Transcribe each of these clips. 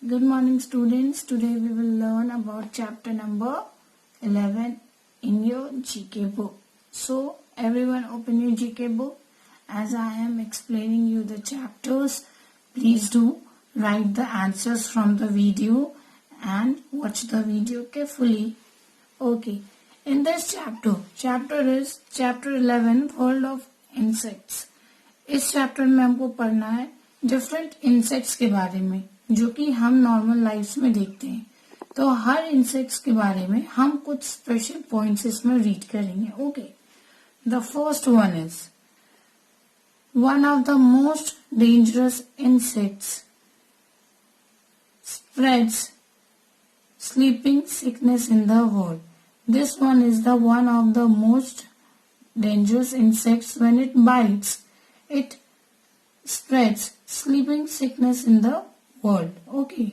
Good morning, students. Today we will learn about chapter number 11 in your GK book. So, everyone open your GK book. As I am explaining you the chapters, please do write the answers from the video and watch the video carefully. Okay. In this chapter is chapter 11, World of Insects. इस chapter में हमको पढ़ना है different insects के बारे में जो कि हम नॉर्मल लाइफ में देखते हैं. तो हर इंसेक्ट्स के बारे में हम कुछ स्पेशल पॉइंट्स इसमें रीड करेंगे. Okay. The first one is one of the most dangerous insects spreads sleeping sickness in the world. This one is the one of the most dangerous insects. When it bites, it spreads sleeping sickness in the world. Okay.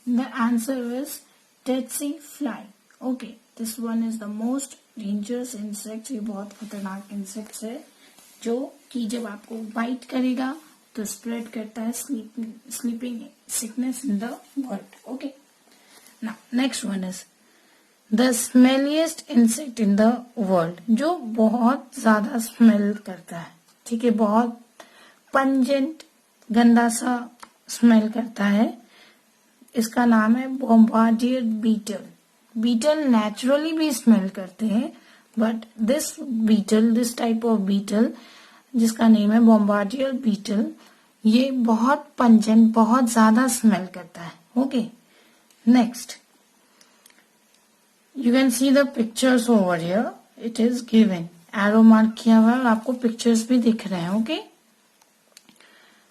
The answer is tsetse fly. Okay. This one is the most dangerous insect. ये बहुत खतरनाक insect है जो कि जब आपको bite करेगा तो स्प्रेड करता है sleeping sickness in the world. Okay. Now next one is the smelliest insect in the world. जो बहुत ज्यादा स्मेल करता है. ठीक है. बहुत पंजेंट गंदा सा स्मेल करता है. इसका नाम है बॉम्बार्डियर बीटल. बीटल नेचुरली भी स्मेल करते हैं but this type of beetle जिसका नेम है बॉम्बार्डियर बीटल ये बहुत पंजेंट बहुत ज्यादा स्मेल करता है. Okay. Next you can see the pictures over here. It is given arrow mark किया हुआ है और आपको पिक्चर्स भी दिख रहे हैं. Okay.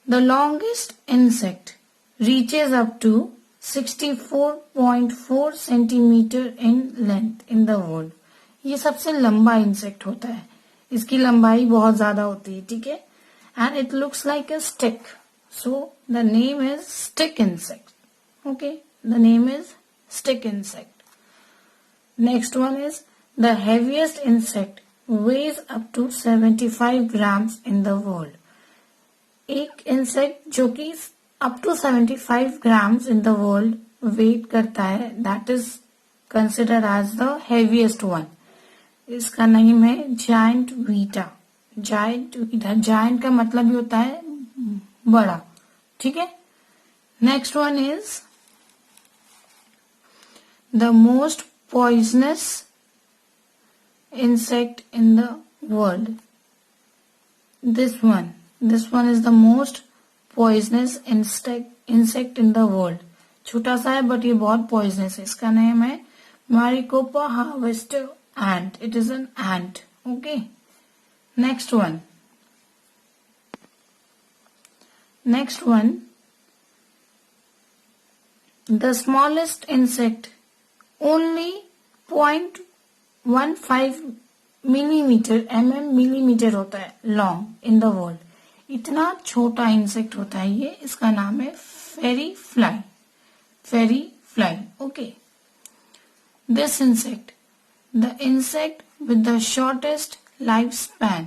The longest insect reaches up to 64.4 centimetre in length in the world. ये सबसे लंबा इंसेक्ट होता है. इसकी लंबाई बहुत ज्यादा होती है. ठीक है. And it looks like a stick. So the name is stick insect. Okay. The name is stick insect. Next one is the heaviest insect weighs up to 75 grams in the world. एक insect जो कि up to 75 grams in the world weight करता है that is considered as the heaviest one. इसका नाम है giant vita. Giant का मतलब भी होता है बड़ा. ठीक है. Next one is the most poisonous insect in the world. This one is the most poisonous insect in the world. छोटा सा है बट ये बहुत पॉइजनस है. इसका नेम है Maricopa harvester ant. It is an ant. Okay. Next one, the smallest insect only 0.15 millimeter होता है long in the world. इतना छोटा इंसेक्ट होता है ये. इसका नाम है फेरी fly. Okay. This insect, the insect with the shortest lifespan,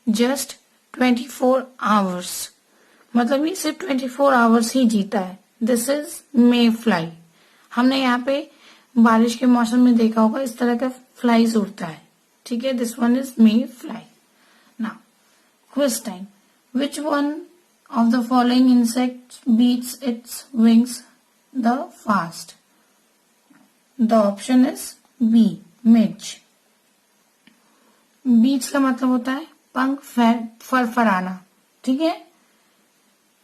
just 24 hours. मतलब ये सिर्फ 24 hours ही जीता है. This is may fly. हमने यहाँ पे बारिश के मौसम में देखा होगा इस तरह का फ्लाईज उड़ता है. ठीक है. This one is mayfly. Now quiz time. Which one of the following insect beats its wings the fast? The option is b मिर्च. बीच का मतलब होता है पंख फरफराना. ठीक है.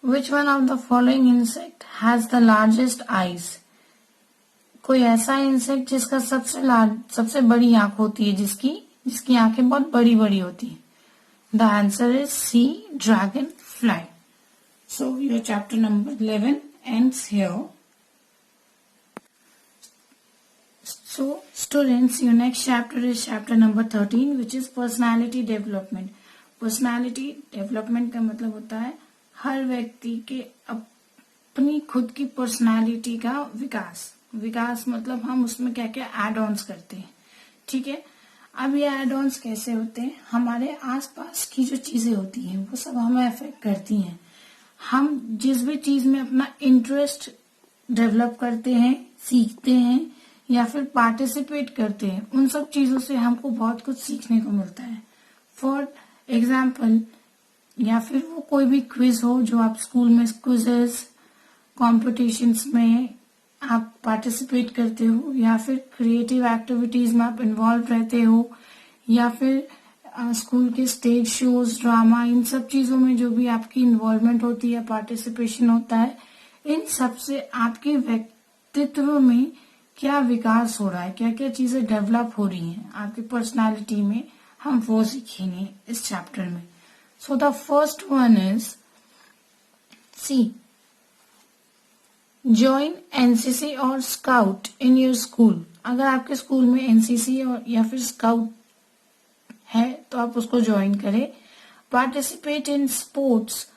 विच one of the following insect has the largest eyes? कोई ऐसा इंसेक्ट जिसका सबसे बड़ी आंख होती है जिसकी आंखें बहुत बड़ी बड़ी होती है. The answer is c dragonfly. So your chapter number 11 ends here. So students, your next chapter is chapter number 13 which is personality development. Personality development का मतलब होता है हर व्यक्ति के अपनी खुद की पर्सनालिटी का विकास मतलब हम उसमें क्या क्या एड ऑन्स करते हैं. ठीक है. अब ये एड ऑन्स कैसे होते हैं? हमारे आसपास की जो चीजें होती हैं वो सब हमें अफेक्ट करती हैं. हम जिस भी चीज में अपना इंटरेस्ट डेवलप करते हैं, सीखते हैं या फिर पार्टिसिपेट करते हैं, उन सब चीजों से हमको बहुत कुछ सीखने को मिलता है। फॉर एग्जाम्पल, या फिर वो कोई भी क्विज हो जो आप स्कूल में क्विजेस कॉम्पिटिशन्स में आप पार्टिसिपेट करते हो, या फिर क्रिएटिव एक्टिविटीज में आप इन्वॉल्व रहते हो, या फिर स्कूल के स्टेज शोज, ड्रामा, इन सब चीजों में जो भी आपकी इन्वॉल्वमेंट होती है, पार्टिसिपेशन होता है, इन सब से आपके व्यक्तित्व में क्या विकास हो रहा है, क्या क्या चीजें डेवलप हो रही हैं आपकी पर्सनालिटी में, हम वो सीखेंगे इस चैप्टर में। So the first one is c, join NCC और स्काउट इन योर स्कूल। अगर आपके स्कूल में एनसीसी और या फिर स्काउट है तो आप उसको ज्वाइन करें। Participate in sports,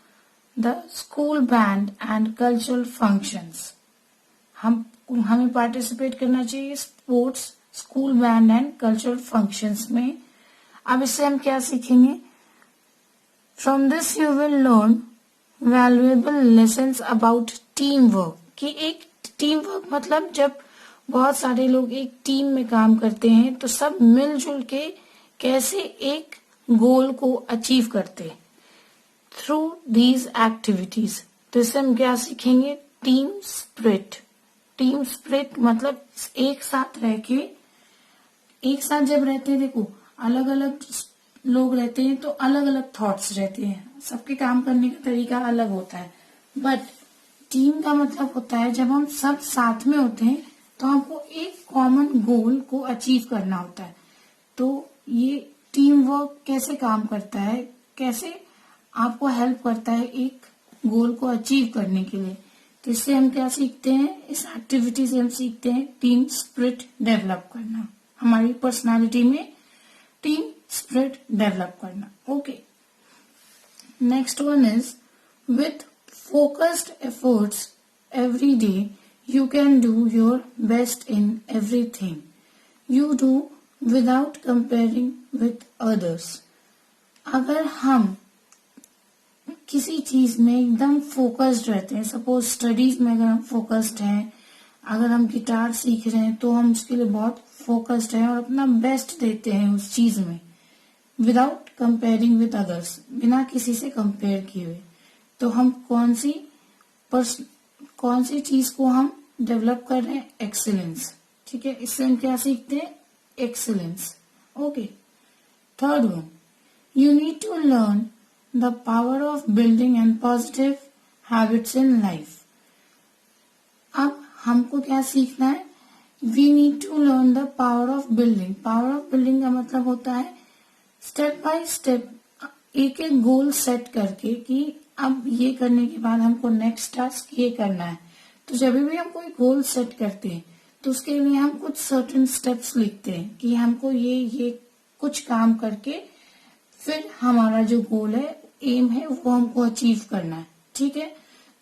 the school band and cultural functions. हमें पार्टिसिपेट करना चाहिए sports, school band and cultural functions में। अब इससे हम क्या सीखेंगे? From this you will learn valuable lessons about team work. कि एक टीम वर्क मतलब जब बहुत सारे लोग एक टीम में काम करते हैं तो सब मिलजुल के कैसे एक गोल को अचीव करते थ्रू दीज एक्टिविटीज। तो इससे हम क्या सीखेंगे? Team spirit. टीम स्पिरिट मतलब एक साथ रह के, एक साथ जब रहते हैं, देखो अलग अलग लोग रहते हैं तो अलग अलग थॉट्स रहते हैं, सबके काम करने का तरीका अलग होता है, बट टीम का मतलब होता है जब हम सब साथ में होते हैं तो हमको एक कॉमन गोल को अचीव करना होता है। तो ये टीम वर्क कैसे काम करता है, कैसे आपको हेल्प करता है एक गोल को अचीव करने के लिए। तो इससे हम क्या सीखते हैं? इस एक्टिविटी से हम सीखते हैं टीम स्पिरिट डेवलप करना, हमारी पर्सनालिटी में टीम स्पिरिट डेवलप करना। Okay, next one is with focused efforts every day you can do your best in everything you do without comparing with others। अगर हम किसी चीज में एकदम फोकस्ड रहते हैं, सपोज स्टडीज में अगर हम फोकस्ड हैं, अगर हम गिटार सीख रहे हैं तो हम उसके लिए बहुत फोकस्ड हैं और अपना बेस्ट देते हैं उस चीज में, विदाउट कंपेयरिंग विद अदर्स, बिना किसी से कंपेयर किए हुए, तो हम कौन सी चीज को हम डेवलप कर रहे हैं? एक्सीलेंस। ठीक है, इससे हम क्या सीखते हैं? Excellence. Okay, third one, you need to learn the power of building and positive habits in life. अब हमको क्या सीखना है? We need to learn the power of building. Power of building का मतलब होता है स्टेप बाय स्टेप एक एक गोल सेट करके कि अब ये करने के बाद हमको नेक्स्ट टास्क ये करना है। तो जब भी हम कोई गोल सेट करते हैं तो उसके लिए हम कुछ सर्टेन स्टेप्स लिखते हैं कि हमको ये कुछ काम करके फिर हमारा जो गोल है, एम है, वो हमको अचीव करना है। ठीक है,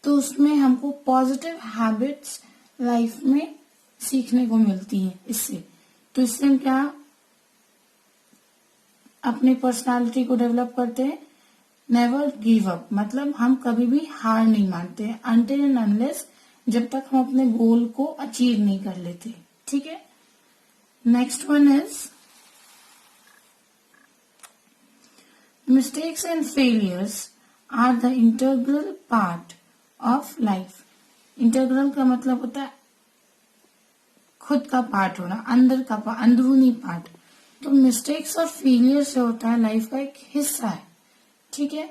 तो उसमें हमको पॉजिटिव हैबिट्स लाइफ में सीखने को मिलती हैं इससे। तो इससे हम क्या अपनी पर्सनालिटी को डेवलप करते हैं? नेवर गिव अप, मतलब हम कभी भी हार नहीं मानते हैं अनटिल एंड अनलेस, जब तक हम अपने गोल को अचीव नहीं कर लेते। ठीक है, next one is mistakes and failures are the integral part of life. Integral का मतलब होता है खुद का पार्ट होना, अंदर का अंदरूनी पार्ट। तो मिस्टेक्स और फेलियर से होता है लाइफ का एक हिस्सा है। ठीक है,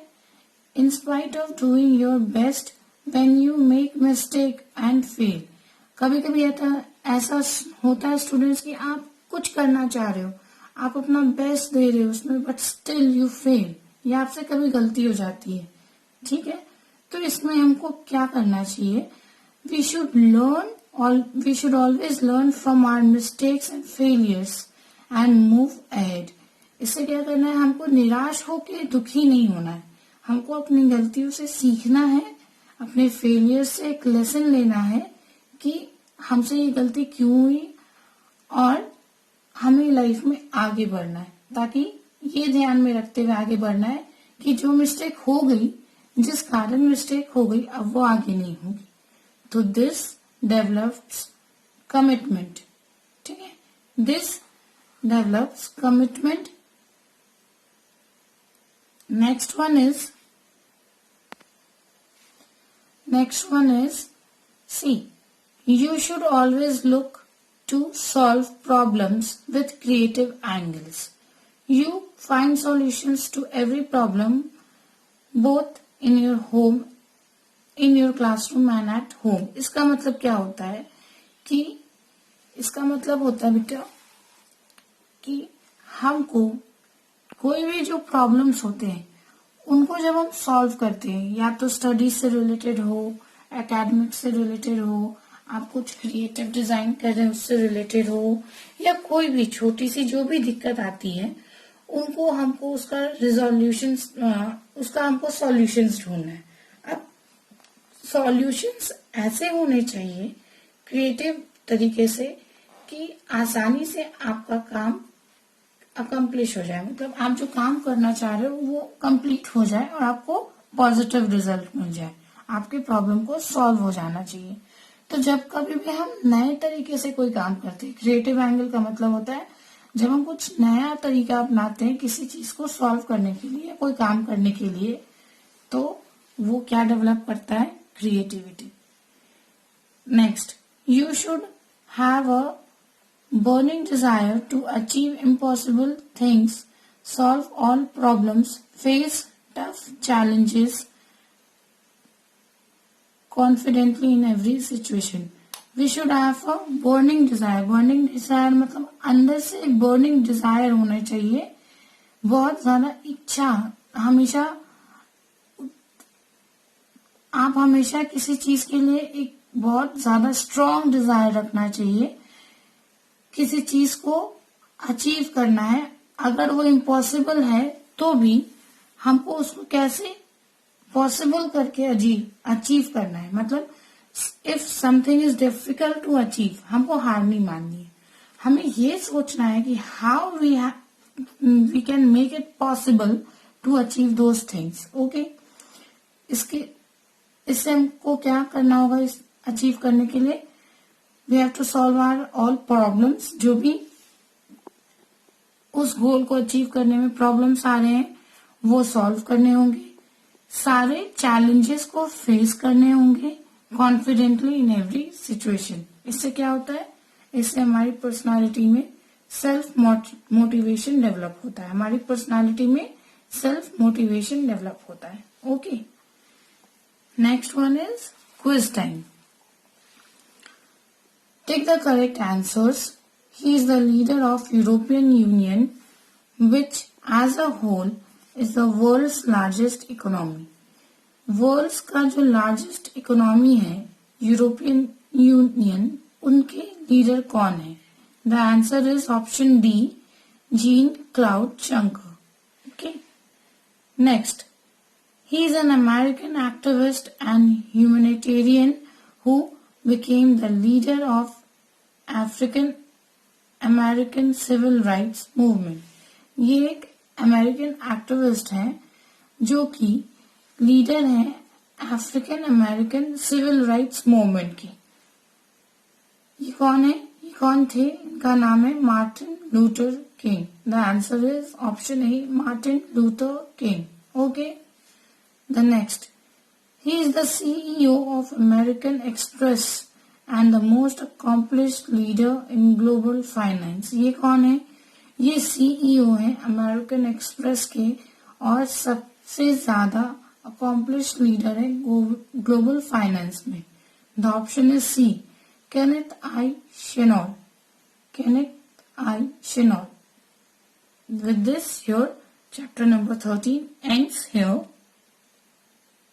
in spite of doing your best when you make mistake and fail. कभी कभी ऐसा होता है स्टूडेंट्स कि आप कुछ करना चाह रहे हो, आप अपना बेस्ट दे रहे हो उसमें, बट स्टिल यू फेल, या आपसे कभी गलती हो जाती है। ठीक है, तो इसमें हमको क्या करना चाहिए? We should always learn from our mistakes and failures and move ahead. इससे क्या करना है? हमको निराश होकर दुखी नहीं होना है, हमको अपनी गलतियों से सीखना है, अपने फेलियर से एक लेसन लेना है कि हमसे ये गलती क्यों हुई और हमें लाइफ में आगे बढ़ना है। ताकि ये ध्यान में रखते हुए आगे बढ़ना है कि जो मिस्टेक हो गई जिस कारण मिस्टेक हो गई अब वो आगे नहीं होगी। तो दिस डेवलप्स कमिटमेंट, ठीक है, this develops commitment. Next one is C. You should always look to solve problems with creative angles. You find solutions to every problem both in your home, in your classroom and at home. इसका मतलब क्या होता है कि इसका मतलब होता है बेटा कि हमको कोई भी जो प्रॉब्लम्स होते हैं उनको जब हम सॉल्व करते हैं, या तो स्टडीज से रिलेटेड हो, एकेडमिक्स से रिलेटेड हो, आप कुछ क्रिएटिव डिजाइन कर रहे हैं उससे रिलेटेड हो, या कोई भी छोटी सी जो भी दिक्कत आती है उनको हमको उसका रिजोल्यूशन, उसका हमको सॉल्यूशंस ढूंढना है। अब सॉल्यूशंस ऐसे होने चाहिए क्रिएटिव तरीके से कि आसानी से आपका काम अकम्प्लिश हो जाए, मतलब आप जो काम करना चाह रहे हो वो कंप्लीट हो जाए और आपको पॉजिटिव रिजल्ट मिल जाए, आपके प्रॉब्लम को सॉल्व हो जाना चाहिए। तो जब कभी भी हम नए तरीके से कोई काम करते हैं, क्रिएटिव एंगल का मतलब होता है जब हम कुछ नया तरीका अपनाते हैं किसी चीज को सॉल्व करने के लिए, कोई काम करने के लिए, तो वो क्या डेवलप करता है, creativity. Next, you should have a burning desire to achieve impossible things, solve all problems, face tough challenges confidently in every situation. We should have a burning desire. Burning desire मतलब अंदर से एक burning desire होना चाहिए, बहुत ज्यादा इच्छा। हमेशा आप हमेशा किसी चीज के लिए एक बहुत ज्यादा स्ट्रॉन्ग डिजायर रखना चाहिए। किसी चीज को अचीव करना है, अगर वो इम्पॉसिबल है तो भी हमको उसको कैसे पॉसिबल करके अचीव करना है। मतलब if something is difficult to achieve, हमको हार नहीं माननी है, हमें ये सोचना है कि how we can make it possible to achieve those things. Okay, इससे हमको क्या करना होगा इस अचीव करने के लिए, we have to solve our all problems, जो भी उस गोल को अचीव करने में प्रॉब्लम्स आ रहे हैं वो सॉल्व करने होंगे, सारे चैलेंजेस को फेस करने होंगे कॉन्फिडेंटली इन एवरी सिचुएशन। इससे क्या होता है, इससे हमारी पर्सनालिटी में सेल्फ मोटिवेशन डेवलप होता है, हमारी पर्सनालिटी में सेल्फ मोटिवेशन डेवलप होता है। Okay, next one is quiz time. Take the correct answers. He is the leader of European Union, which as a whole is the world's largest economy. World's का जो largest economy है European union, उनके leader कौन है? The answer is option D, Jean-Claude Juncker. Okay. Next, he is an American activist and humanitarian who became the leader of African American Civil Rights Movement. ये एक American activist है जो कि leader है African American civil rights movement की। ये कौन है, ये कौन थे? इनका नाम है Martin Luther king. The answer is option A, Martin Luther king. Okay, the next, he is the CEO of American Express and the most accomplished leader in global finance. ये कौन है? ये CEO है अमेरिकन एक्सप्रेस के और सबसे ज्यादा accomplished leader है ग्लोबल फाइनेंस में। The option is C, Kenneth I Shannon. Kenneth I Shannon. With this, your chapter number 13 ends here.